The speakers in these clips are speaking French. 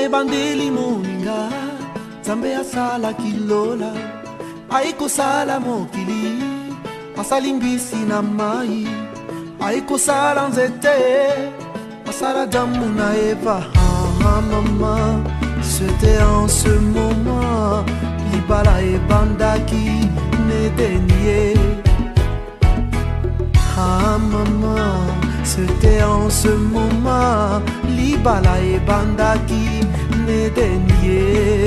ebandeli moninga Nzambe asala kilola aikosala mokili asali mbisi na mai aikosala nzete asala damu na Eva. Maman, c'était en ce moment libala ebandaki nedenie. Maman, c'était en ce moment libala ebandaki nedenie.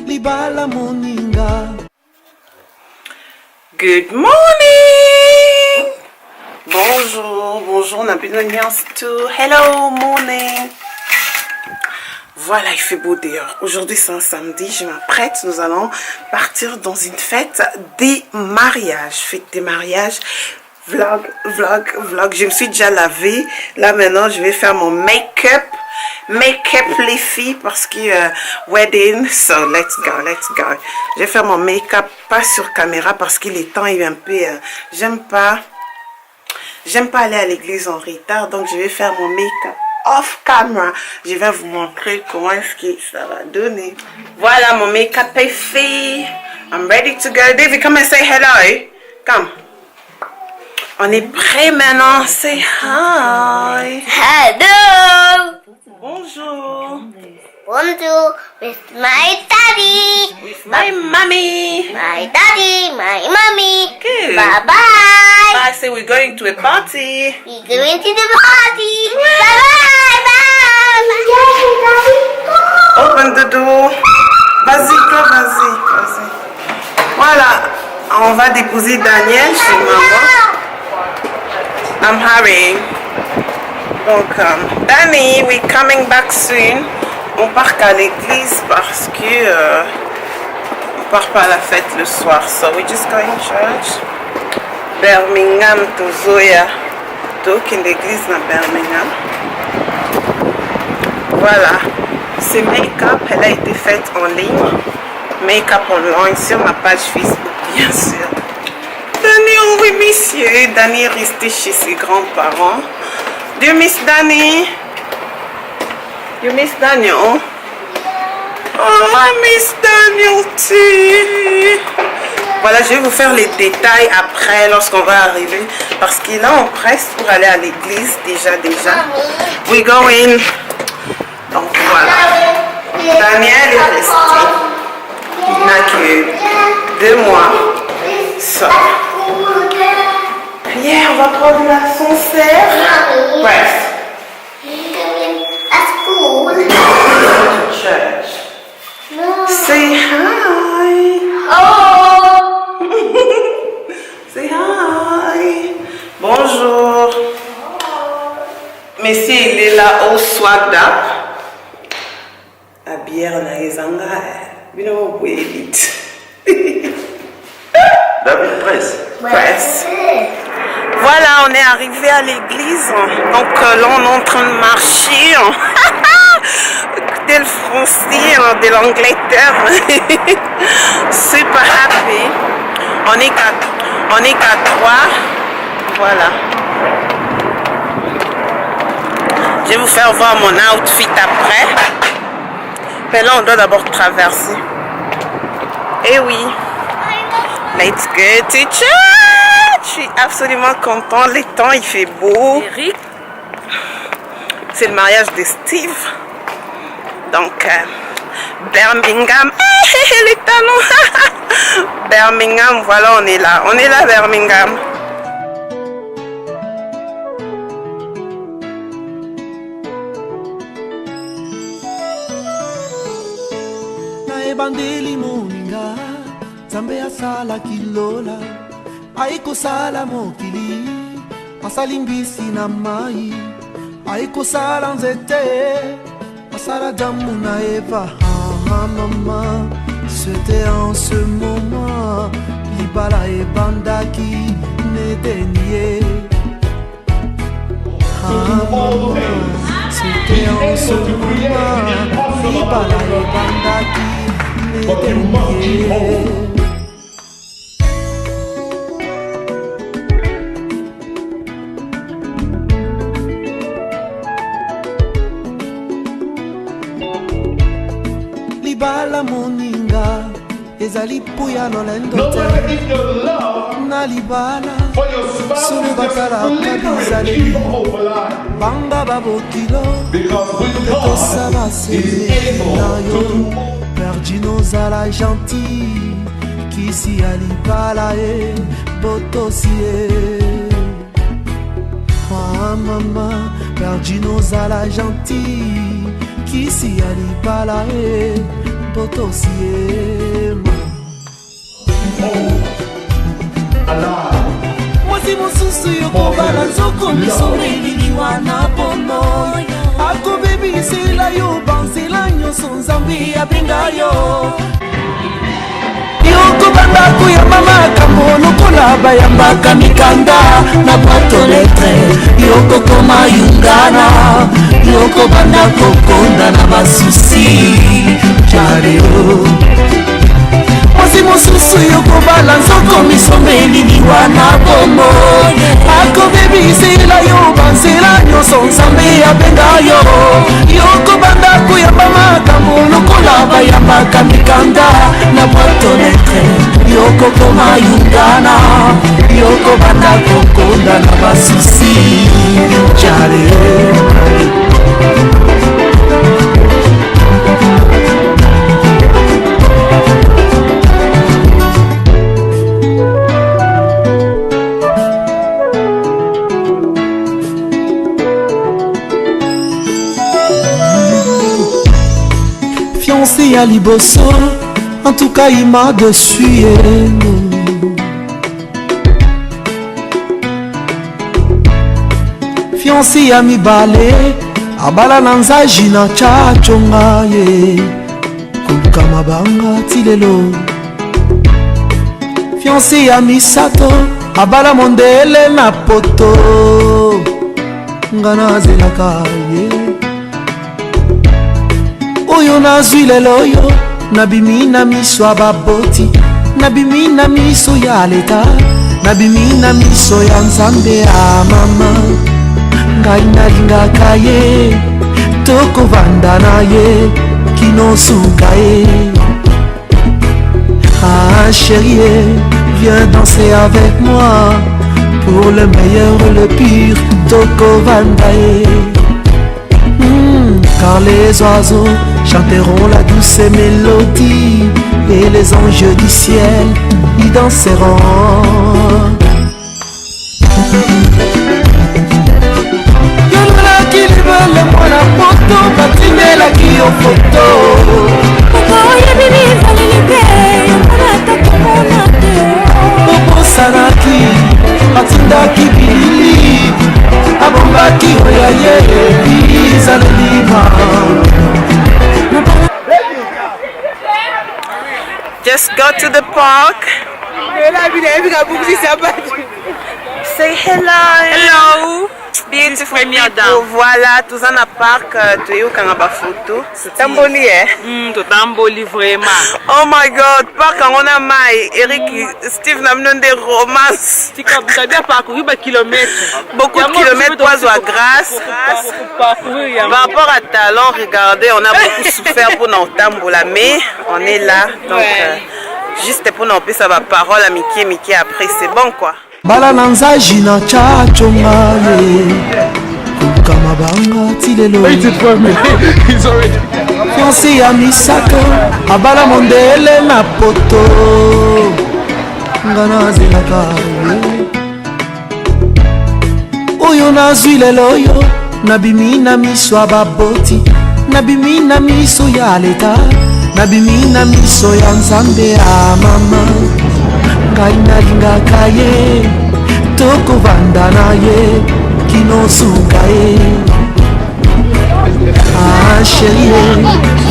Libala moninga. Good morning. Bonjour, bonjour, on a besoin tout. Hello, morning. Voilà, il fait beau dehors. Aujourd'hui, c'est un samedi, je m'apprête. Nous allons partir dans une fête des mariages. Fête des mariages. Vlog. Je me suis déjà lavée. Là, maintenant, je vais faire mon make-up. Make-up les filles parce que wedding. So, let's go. Je vais faire mon make-up pas sur caméra parce que les temps est un peu... J'aime pas aller à l'église en retard. Donc, je vais faire mon make-up off camera. Je vais vous montrer comment est-ce que ça va donner. Voilà, mon make-up est fait. I'm ready to go. David, come and say hello. Come. On est prêt maintenant. Say hi. Hello. Bonjour. Bonjour with my daddy. With my mommy. My daddy, my mommy. Good. Bye bye. Bye. Say we're going to a party. We're going to the party. Bye bye. Open the door. Vas-y. Voilà. On va déposer Daniel chez maman. I'm hurrying. Donc, Danny, we're coming back soon. On part qu'à l'église parce que on part pas à la fête le soir. So we're just going to church. Birmingham to Zoya. Donc, in l'église dans Birmingham. Voilà. Ce make-up, elle a été faite en ligne. Make-up online sur ma page Facebook, bien sûr. Danny, on oui, monsieur. Danny est resté chez ses grands-parents. Do you miss Danny? You miss Daniel? Oh, I miss Daniel too. Voilà, je vais vous faire les détails après lorsqu'on va arriver. Parce que là, on presse pour aller à l'église déjà. We going. Donc voilà. Daniel est resté. Il n'a que 2 mois. So. Pierre va prendre l'ascenseur. Press. At school. Church. Say hi. Oh. Say hi. Bonjour. Messi, il est là au swag up. À bière na ezanga. Bino wait. David Press. Voilà, on est arrivé à l'église. Donc là, on est en train de marcher. Écoutez le français, de l'Angleterre. Super happy. On est qu'à 3. Voilà. Je vais vous faire voir mon outfit après. Mais là, on doit d'abord traverser. Eh oui. Let's go to church. Je suis absolument content. Le temps, il fait beau. C'est le mariage de Steve. Donc, Birmingham. Les talons. Birmingham, voilà, on est là. On est là, Birmingham. Ebandeli moninga Nzambe asala kilola aikosala mokili asali mbisi na mai aikosala nzete asala damu na Eva. Maman, c'était en ce moment libala ebandaki nedenie. Maman, c'était en ce moment libala ebandaki But you must keep home. Libala moninga ezali puya lolendo te na libala solo batalaka bizaleli banga babokilo etosala sele na yo perdino ozala gentil kisi ya libala e botosi e mama perdino ozala gentil kisi ya libala e botosi e mwasi mosusu yokobala nzoko misomeliliwa na bono akobebisela yo banzela nyonso nzambe abenga yo yokobanda koyamba makambo lokola bayambaka mikanda na boato letre yokokoma yungana yokobanda kokonda na basusi jaleo mwasi mosusu yokobala nzoko misomeliliwa na bomo akobebisela yo banzela nyonso nzambe abenga yo yokobanda koyamba makambo lokola bayambaka mikanda na boato letre yokokoma yungana yokobanda kokonda na basusi jaleo fiancé à liboso, en tout cas il m'a dessus. Fiancé à mi balé, abala nanzaji na chachonga ye, kuluka mabanga tilelo. Fiancé à mi sato, abala mondele na poto, ngana zelaka ye. Oyo nazwi lelo yo nabimi na miso ya baboti nabimi na miso ya leta nabimi na miso ya nzambe ya mama ngai nalingaka ye tokovanda na ye kinosuka ye ah chérie viens danser avec moi pour le meilleur le pire tokovanda ye car les oiseaux chanteront la douce mélodie et les anges du ciel y danseront. Yololaki libele mwana poto batindelaki yo foto obosanaki batindaki bilili abombaki oya ye bizalelima. Just go to the park. Say hello. Hello. Beautiful people. Voilà, tous en parc. Tu es où quand on a photo? Tamboli, hein? Tamboli vraiment. Oh my God, parc on a maille. Eric, Steve n'a mené des romances. Tu as bien parcouru des kilomètres. Beaucoup de kilomètres pour à grâce. Par rapport à talent, regardez, on a beaucoup souffert pour notre tambola, mais on est là. Donc, juste pour nous ça va parole à Mickey après, c'est bon quoi. Bala nanzaji na chachonga ye kuluka mabanga tilelo. Fiancé ya misato abala mondele na poto ngana zelaka ye oyo nazwi lelo yo nabimi na miso ya baboti nabimi na miso ya leta nabimi na miso ya nzambe ya mama ngai nalingaka ye tokovanda na ye kinosuka ye ah chérie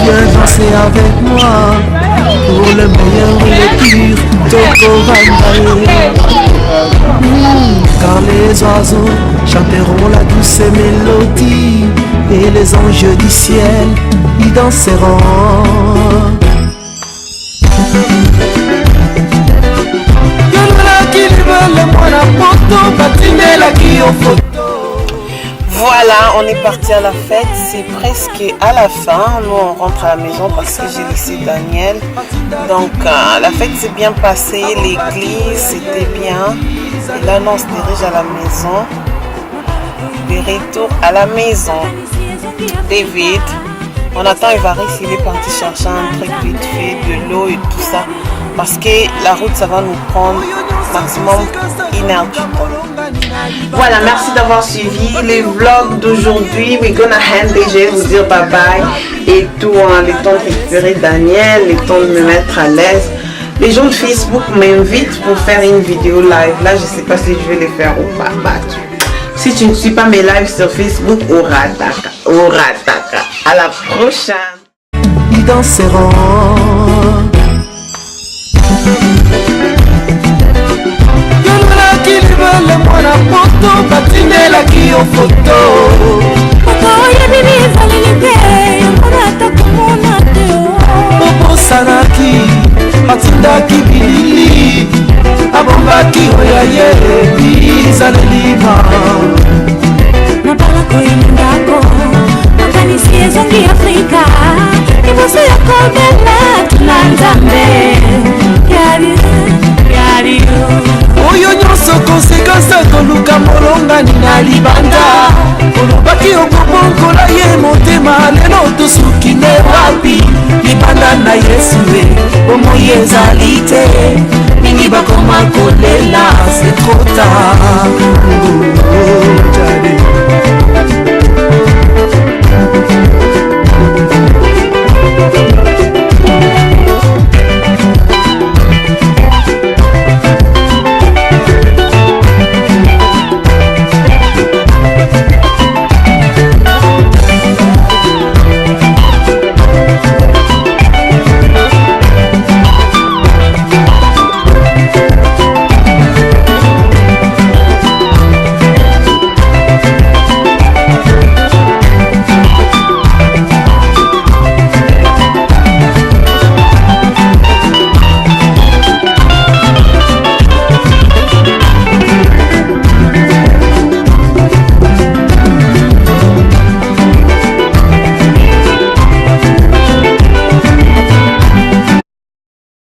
viens danser avec moi pour le meilleur le pire tokovanda ye car les oiseaux chanteront la douce mélodie et les anges du ciel y danseront. Voilà, on est parti à la fête, c'est presque à la fin. Nous on rentre à la maison parce que j'ai laissé Daniel. Donc la fête s'est bien passée, l'église c'était bien. Et là on se dirige à la maison. De retour à la maison. David, on attend Évariste, il est parti chercher un truc vite fait, de l'eau et tout ça. Parce que la route ça va nous prendre maximum 1 heure du temps. Voilà, merci d'avoir suivi les vlogs d'aujourd'hui. We're gonna hand déjà vous dire bye bye et tout, hein, le temps de récupérer Daniel, le temps de me mettre à l'aise. Les gens de Facebook m'invitent pour faire une vidéo live. Là, je sais pas si je vais les faire ou pas. Si tu ne suis pas mes lives sur Facebook, au rataka. À la prochaine. Ils danseront. Le mwana poto batindelaki yo foto okoya bibi ezaleli te yamona takomona te obosanaki atindaki bilili abombaki oya yebi ezalelima nabalako elingako makanisi ezongi afrika liboso ya kobela tuna nzambe oyo nyonso konsekansi koluka molongani na libanda olobaki okobongola ye motema lelo tosuki nde wapi libanda na yesu e bomoi ezali te mingi bakoma kolela sekota